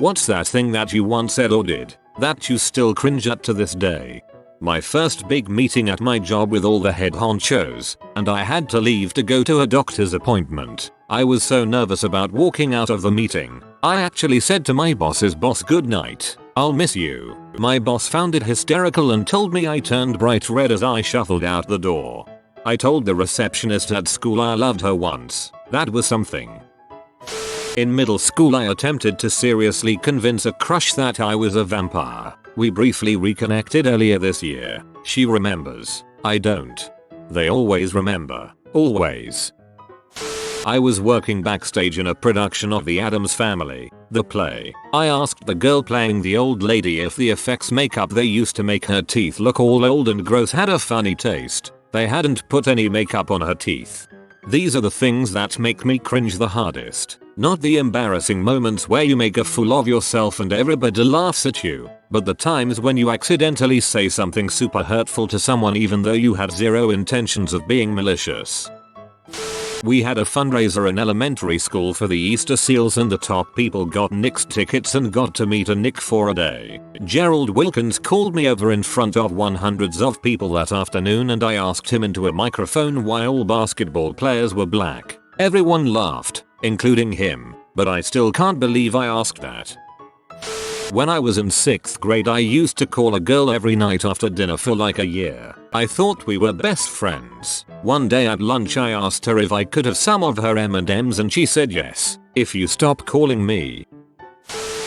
What's that thing that you once said or did that you still cringe at to this day? My first big meeting at my job with all the head honchos, and I had to leave to go to a doctor's appointment. I was so nervous about walking out of the meeting, I actually said to my boss's boss, "Good night, I'll miss you." My boss found it hysterical and told me I turned bright red as I shuffled out the door. I told the receptionist at school I loved her once. That was something. In middle school I attempted to seriously convince a crush that I was a vampire. We briefly reconnected earlier this year. She remembers. I don't. They always remember. Always. I was working backstage in a production of The Addams Family, the play. I asked the girl playing the old lady if the effects makeup they used to make her teeth look all old and gross had a funny taste. They hadn't put any makeup on her teeth. These are the things that make me cringe the hardest. Not the embarrassing moments where you make a fool of yourself and everybody laughs at you, but the times when you accidentally say something super hurtful to someone even though you had zero intentions of being malicious. We had a fundraiser in elementary school for the Easter seals and the top people got Nick's tickets and got to meet a Nick for a day. Gerald Wilkins called me over in front of hundreds of people that afternoon and I asked him into a microphone why all basketball players were black. Everyone laughed, including him, but I still can't believe I asked that. When I was in 6th grade I used to call a girl every night after dinner for like a year. I thought we were best friends. One day at lunch I asked her if I could have some of her M&Ms and she said yes, if you stop calling me.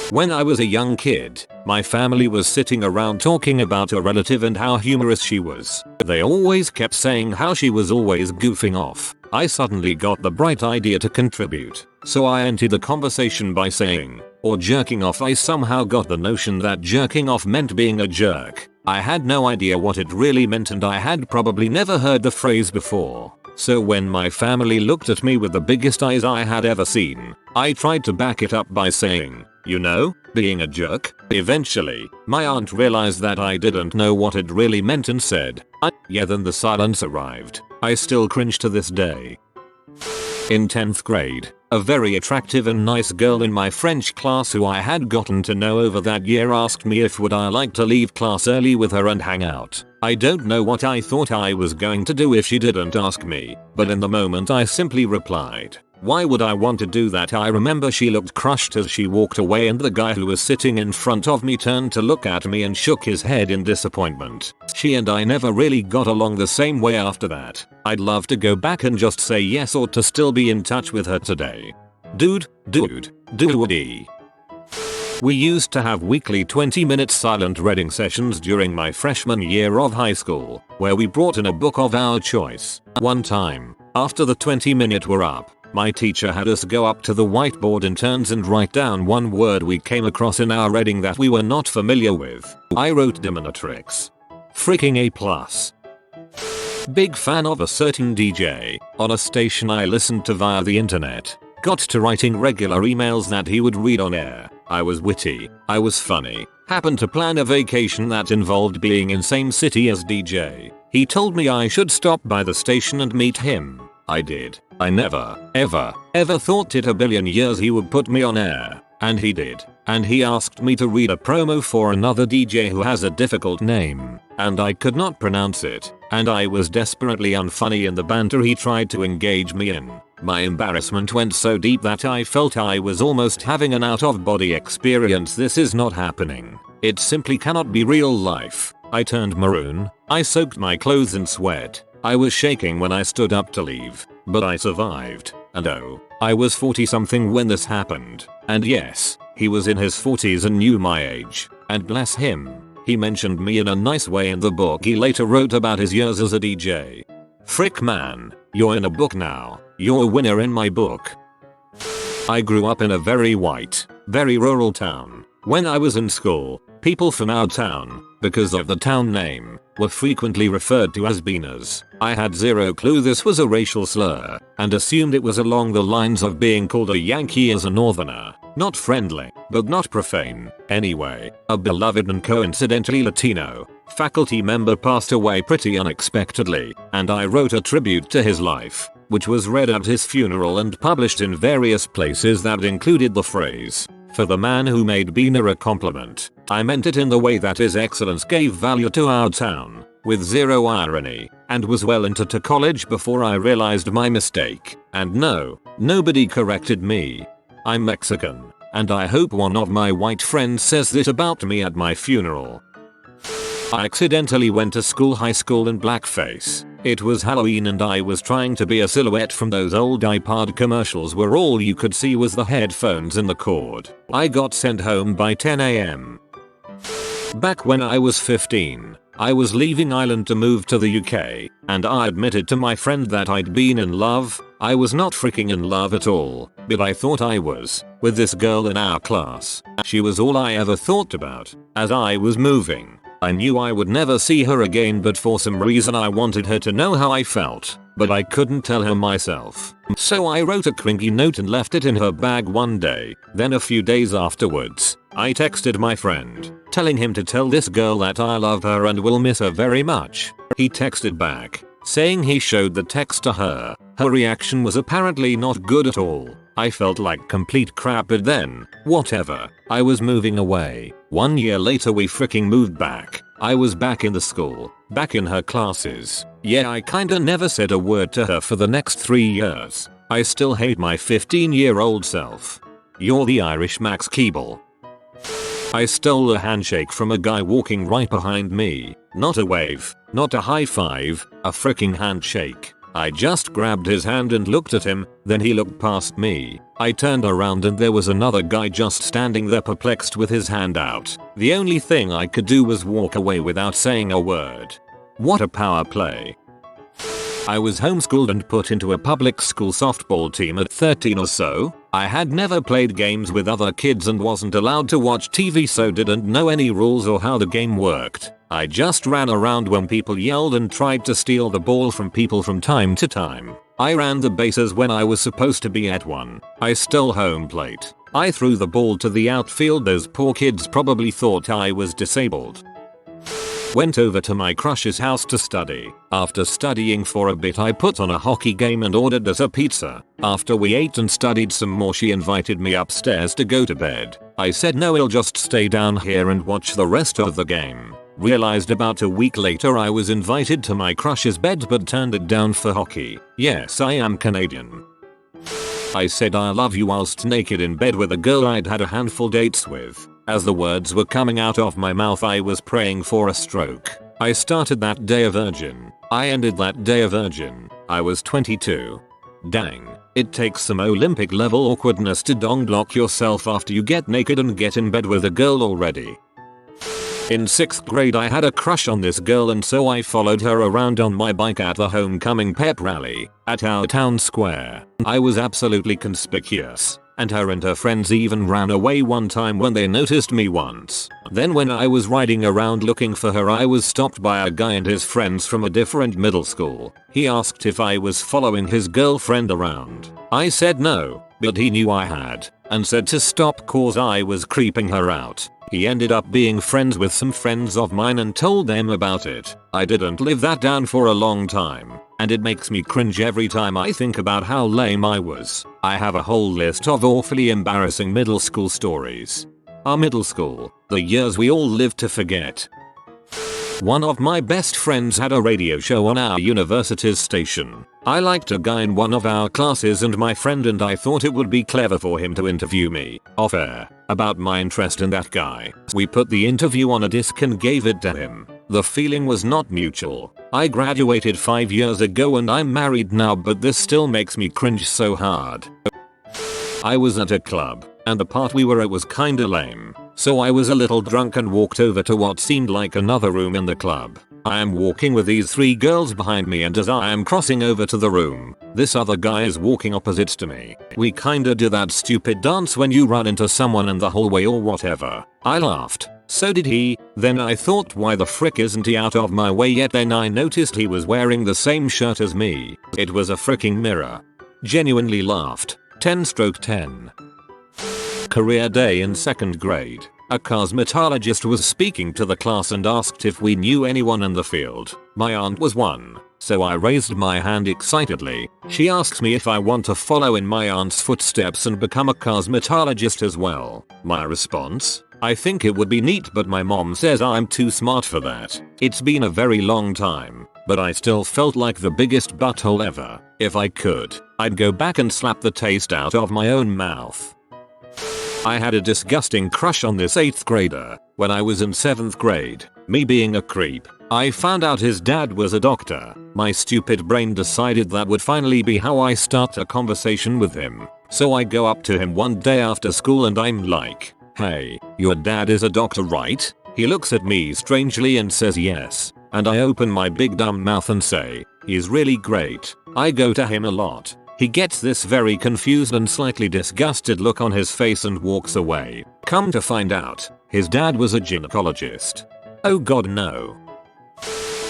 When I was a young kid, my family was sitting around talking about a relative and how humorous she was. They always kept saying how she was always goofing off. I suddenly got the bright idea to contribute, so I entered the conversation by saying, or jerking off. I somehow got the notion that jerking off meant being a jerk. I had no idea what it really meant and I had probably never heard the phrase before. So when my family looked at me with the biggest eyes I had ever seen, I tried to back it up by saying, you know, being a jerk. Eventually, my aunt realized that I didn't know what it really meant and said, yeah, then the silence arrived. I still cringe to this day. In 10th grade, a very attractive and nice girl in my French class who I had gotten to know over that year asked me if would I like to leave class early with her and hang out. I don't know what I thought I was going to do if she didn't ask me, but in the moment I simply replied, why would I want to do that? I remember she looked crushed as she walked away and the guy who was sitting in front of me turned to look at me and shook his head in disappointment. She and I never really got along the same way after that. I'd love to go back and just say yes or to still be in touch with her today. Dude. We used to have weekly 20-minute silent reading sessions during my freshman year of high school, where we brought in a book of our choice. One time, after the 20-minute were up, my teacher had us go up to the whiteboard in turns and write down one word we came across in our reading that we were not familiar with. I wrote dominatrix. Freaking A+. Big fan of a certain DJ on a station I listened to via the internet. Got to writing regular emails that he would read on air. I was witty. I was funny. Happened to plan a vacation that involved being in same city as DJ. He told me I should stop by the station and meet him. I did. I never, ever thought it a billion years he would put me on air. And he did. And he asked me to read a promo for another DJ who has a difficult name. And I could not pronounce it. And I was desperately unfunny in the banter he tried to engage me in. My embarrassment went so deep that I felt I was almost having an out-of-body experience. This is not happening. It simply cannot be real life. I turned maroon. I soaked my clothes in sweat. I was shaking when I stood up to leave, but I survived. And oh, I was 40 something when this happened. And yes, he was in his 40s and knew my age. And bless him, he mentioned me in a nice way in the book he later wrote about his years as a DJ. Frick man, you're in a book now. You're a winner in my book. I grew up in a very white, very rural town. When I was in school, people from our town, because of the town name, were frequently referred to as beaners. I had zero clue this was a racial slur, and assumed it was along the lines of being called a Yankee as a northerner. Not friendly, but not profane. Anyway, a beloved and coincidentally Latino faculty member passed away pretty unexpectedly, and I wrote a tribute to his life, which was read at his funeral and published in various places that included the phrase, For the man who made Bina a compliment, I meant it in the way that his excellence gave value to our town, with zero irony, and was well into college before I realized my mistake. And no, nobody corrected me. I'm Mexican, and I hope one of my white friends says this about me at my funeral. I accidentally went to high school in blackface. It was Halloween and I was trying to be a silhouette from those old iPod commercials where all you could see was the headphones and the cord. I got sent home by 10 AM. Back when I was 15, I was leaving Ireland to move to the UK, and I admitted to my friend that I'd been in love. I was not freaking in love at all, but I thought I was, with this girl in our class. She was all I ever thought about. As I was moving, I knew I would never see her again, but for some reason I wanted her to know how I felt, but I couldn't tell her myself. So I wrote a cringy note and left it in her bag one day. Then a few days afterwards, I texted my friend, telling him to tell this girl that I love her and will miss her very much. He texted back, saying he showed the text to her. Her reaction was apparently not good at all. I felt like complete crap, but then, whatever, I was moving away. 1 year later we freaking moved back. I was back in the school, back in her classes. Yeah, I kinda never said a word to her for the next 3 years. I still hate my 15-year-old self. You're the Irish Max Keeble. I stole a handshake from a guy walking right behind me. Not a wave, not a high five, a freaking handshake. I just grabbed his hand and looked at him, then he looked past me. I turned around and there was another guy just standing there perplexed with his hand out. The only thing I could do was walk away without saying a word. What a power play. I was homeschooled and put into a public school softball team at 13 or so. I had never played games with other kids and wasn't allowed to watch TV, so didn't know any rules or how the game worked. I just ran around when people yelled and tried to steal the ball from people from time to time. I ran the bases when I was supposed to be at one. I stole home plate. I threw the ball to the outfield. Those poor kids probably thought I was disabled. Went over to my crush's house to study. After studying for a bit I put on a hockey game and ordered us a pizza. After we ate and studied some more she invited me upstairs to go to bed. I said no, I'll just stay down here and watch the rest of the game. Realized about a week later I was invited to my crush's bed but turned it down for hockey. Yes, I am Canadian. I said I love you whilst naked in bed with a girl I'd had a handful dates with. As the words were coming out of my mouth I was praying for a stroke. I started that day a virgin. I ended that day a virgin. I was 22. Dang. It takes some Olympic level awkwardness to dong block yourself after you get naked and get in bed with a girl already. In 6th grade I had a crush on this girl and so I followed her around on my bike at the homecoming pep rally at our town square. I was absolutely conspicuous, and her friends even ran away one time when they noticed me once. Then when I was riding around looking for her I was stopped by a guy and his friends from a different middle school. He asked if I was following his girlfriend around. I said no, but he knew I had, and said to stop cause I was creeping her out. He ended up being friends with some friends of mine and told them about it. I didn't live that down for a long time, and it makes me cringe every time I think about how lame I was. I have a whole list of awfully embarrassing middle school stories. Our middle school, the years we all lived to forget. One of my best friends had a radio show on our university's station. I liked a guy in one of our classes and my friend and I thought it would be clever for him to interview me, off air, about my interest in that guy. We put the interview on a disc and gave it to him. The feeling was not mutual. I graduated 5 years ago and I'm married now, but this still makes me cringe so hard. I was at a club, and the part we were at was kinda lame. So I was a little drunk and walked over to what seemed like another room in the club. I am walking with these 3 girls behind me, and as I am crossing over to the room, this other guy is walking opposite to me. We kinda do that stupid dance when you run into someone in the hallway or whatever. I laughed. So did he. Then I thought, why the frick isn't he out of my way yet? Then I noticed he was wearing the same shirt as me. It was a fricking mirror. Genuinely laughed. 10/10. Career day in 2nd grade. A cosmetologist was speaking to the class and asked if we knew anyone in the field. My aunt was one. so I raised my hand excitedly. She asks me if I want to follow in my aunt's footsteps and become a cosmetologist as well. My response? I think it would be neat, but my mom says I'm too smart for that. It's been a very long time, but I still felt like the biggest butthole ever. If I could, I'd go back and slap the taste out of my own mouth. I had a disgusting crush on this 8th grader when I was in 7th grade. Me being a creep, I found out his dad was a doctor. My stupid brain decided that would finally be how I start a conversation with him. So I go up to him one day after school and I'm like, "Hey, your dad is a doctor, right?" He looks at me strangely and says yes. And I open my big dumb mouth and say, "He's really great. I go to him a lot." He gets this very confused and slightly disgusted look on his face and walks away. Come to find out, his dad was a gynecologist. Oh god no.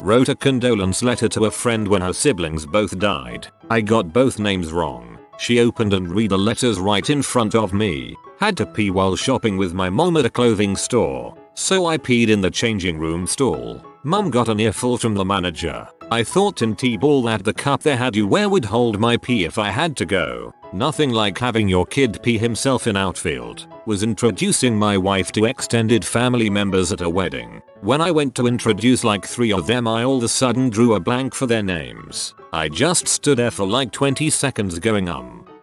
Wrote a condolence letter to a friend when her siblings both died. I got both names wrong. She opened and read the letters right in front of me. Had to pee while shopping with my mom at a clothing store, so I peed in the changing room stall. Mum got an earful from the manager. I thought in T-ball that the cup they had you wear would hold my pee if I had to go. Nothing like having your kid pee himself in outfield. Was introducing my wife to extended family members at a wedding. When I went to introduce like 3 of them, I all of a sudden drew a blank for their names. I just stood there for like 20 seconds going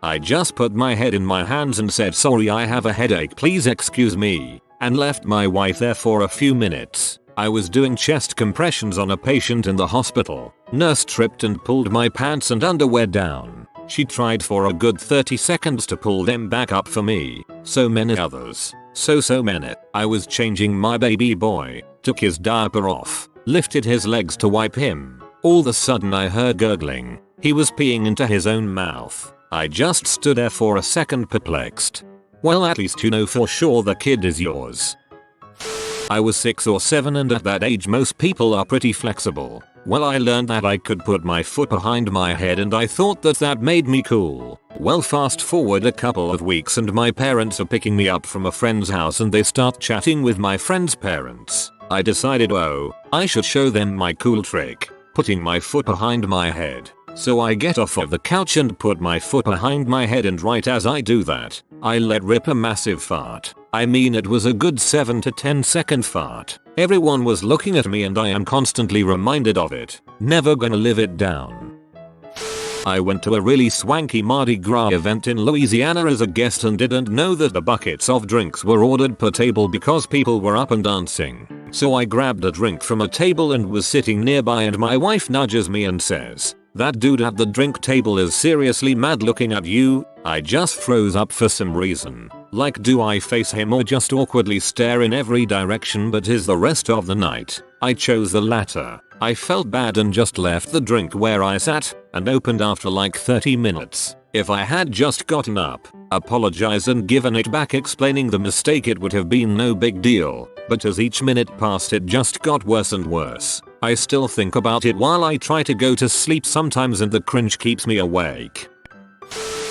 I just put my head in my hands and said, "Sorry, I have a headache, please excuse me," and left my wife there for a few minutes. I was doing chest compressions on a patient in the hospital. Nurse tripped and pulled my pants and underwear down. She tried for a good 30 seconds to pull them back up for me. So many others. So many. I was changing my baby boy, took his diaper off, lifted his legs to wipe him. All of a sudden I heard gurgling. He was peeing into his own mouth. I just stood there for a second perplexed. Well, at least you know for sure the kid is yours. I was 6 or 7 and at that age most people are pretty flexible. Well, I learned that I could put my foot behind my head and I thought that made me cool. Well, fast forward a couple of weeks and my parents are picking me up from a friend's house and they start chatting with my friend's parents. I decided, oh, I should show them my cool trick, putting my foot behind my head. So I get off of the couch and put my foot behind my head, and right as I do that, I let rip a massive fart. I mean, it was a good 7 to 10 second fart. Everyone was looking at me and I am constantly reminded of it. Never gonna live it down. I went to a really swanky Mardi Gras event in Louisiana as a guest and didn't know that the buckets of drinks were ordered per table because people were up and dancing. So I grabbed a drink from a table and was sitting nearby, and my wife nudges me and says, "That dude at the drink table is seriously mad looking at you." I just froze up for some reason. Like, do I face him or just awkwardly stare in every direction? But is the rest of the night, I chose the latter. I felt bad and just left the drink where I sat and opened after like 30 minutes. If I had just gotten up, apologized and given it back explaining the mistake, it would have been no big deal. But as each minute passed, it just got worse and worse. I still think about it while I try to go to sleep sometimes and the cringe keeps me awake.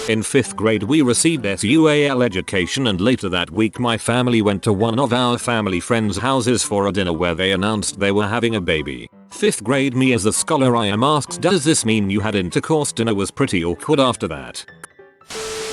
In 5th grade we received SUAL education, and later that week my family went to one of our family friends' houses for a dinner where they announced they were having a baby. 5th grade me as a scholar, I am asked, does this mean you had intercourse? Dinner was pretty awkward after that.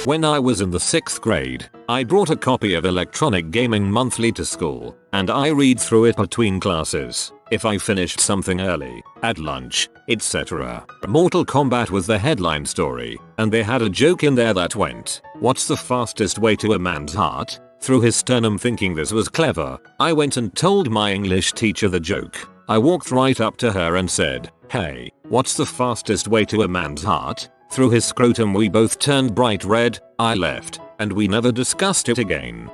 When I was in the 6th grade, I brought a copy of Electronic Gaming Monthly to school, and I read through it between classes. If I finished something early, at lunch, etc. Mortal Kombat was the headline story, and they had a joke in there that went, "What's the fastest way to a man's heart?" Through his sternum. Thinking this was clever, I went and told my English teacher the joke. I walked right up to her and said, "Hey, what's the fastest way to a man's heart?" Through his scrotum. We both turned bright red. I left, and we never discussed it again.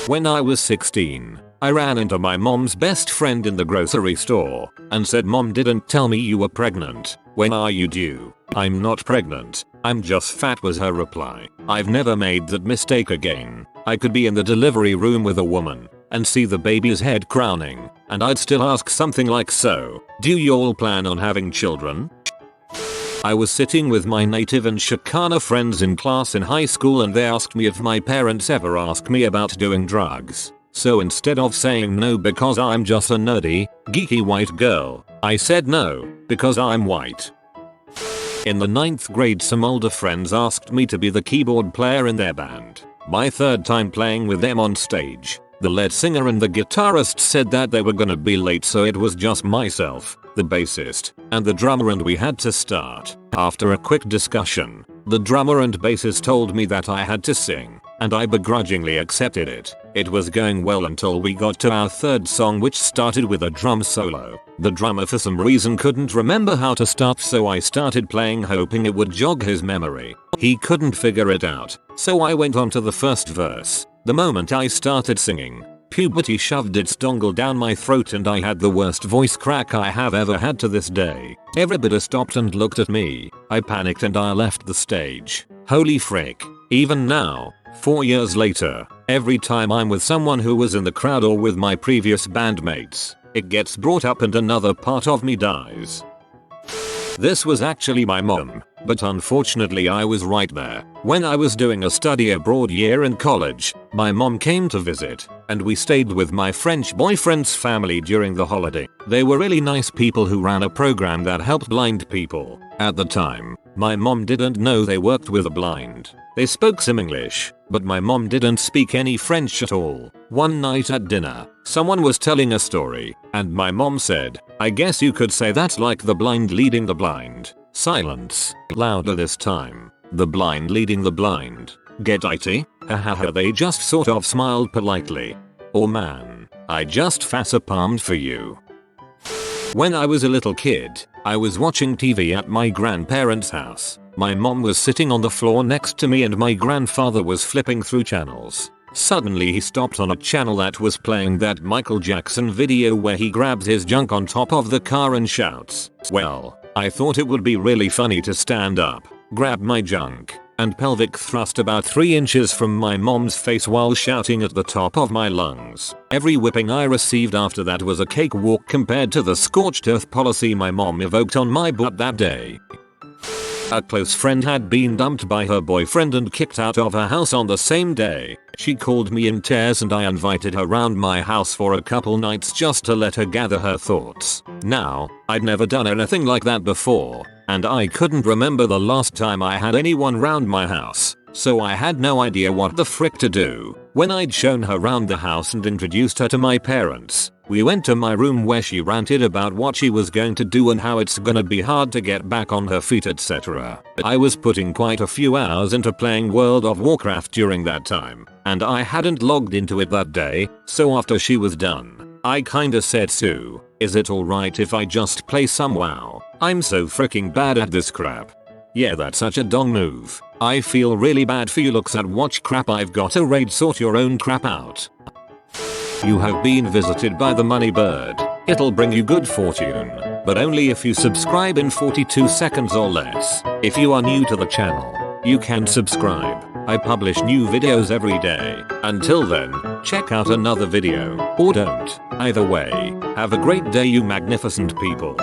When I was 16, I ran into my mom's best friend in the grocery store and said, "Mom didn't tell me you were pregnant. When are you due?" "I'm not pregnant, I'm just fat," was her reply. I've never made that mistake again. I could be in the delivery room with a woman and see the baby's head crowning, and I'd still ask something like, "So, do y'all plan on having children?" I was sitting with my native and Chicana friends in class in high school, and they asked me if my parents ever asked me about doing drugs. So instead of saying no because I'm just a nerdy, geeky white girl, I said no because I'm white. In the 9th grade, some older friends asked me to be the keyboard player in their band. My 3rd time playing with them on stage. The lead singer and the guitarist said that they were gonna be late, so it was just myself, the bassist, and the drummer, and we had to start. After a quick discussion, the drummer and bassist told me that I had to sing, and I begrudgingly accepted it. It was going well until we got to our 3rd song, which started with a drum solo. The drummer for some reason couldn't remember how to start, so I started playing hoping it would jog his memory. He couldn't figure it out, so I went on to the first verse. The moment I started singing, puberty shoved its dongle down my throat and I had the worst voice crack I have ever had to this day. Everybody stopped and looked at me. I panicked and I left the stage. Holy frick. Even now, 4 years later, every time I'm with someone who was in the crowd or with my previous bandmates, it gets brought up and another part of me dies. This was actually my mom, but unfortunately I was right there. When I was doing a study abroad year in college, my mom came to visit, and we stayed with my French boyfriend's family during the holiday. They were really nice people who ran a program that helped blind people. At the time, my mom didn't know they worked with the blind. They spoke some English, but my mom didn't speak any French at all. One night at dinner, someone was telling a story, and my mom said, "I guess you could say that's like the blind leading the blind." Silence. Louder this time. The blind leading the blind. Get it? Hahaha, they just sort of smiled politely. Oh man, I just facepalmed for you. When I was a little kid, I was watching TV at my grandparents' house. My mom was sitting on the floor next to me and my grandfather was flipping through channels. Suddenly he stopped on a channel that was playing that Michael Jackson video where he grabs his junk on top of the car and shouts. Well, I thought it would be really funny to stand up, grab my junk, and pelvic thrust about 3 inches from my mom's face while shouting at the top of my lungs. Every whipping I received after that was a cakewalk compared to the scorched earth policy my mom evoked on my butt that day. A close friend had been dumped by her boyfriend and kicked out of her house on the same day. She called me in tears and I invited her round my house for a couple nights just to let her gather her thoughts. Now, I'd never done anything like that before, and I couldn't remember the last time I had anyone round my house, so I had no idea what the frick to do. When I'd shown her round the house and introduced her to my parents, we went to my room where she ranted about what she was going to do and how it's gonna be hard to get back on her feet, etc. I was putting quite a few hours into playing World of Warcraft during that time, and I hadn't logged into it that day, so after she was done, I kinda said, "Sue, is it alright if I just play some WoW? I'm so freaking bad at this crap." Yeah, that's such a dong move. I feel really bad for you. Looks at watch crap. I've got a raid, sort your own crap out. You have been visited by the money bird. It'll bring you good fortune, but only if you subscribe in 42 seconds or less. If you are new to the channel, you can subscribe. I publish new videos every day. Until then, check out another video, or don't. Either way, have a great day, you magnificent people.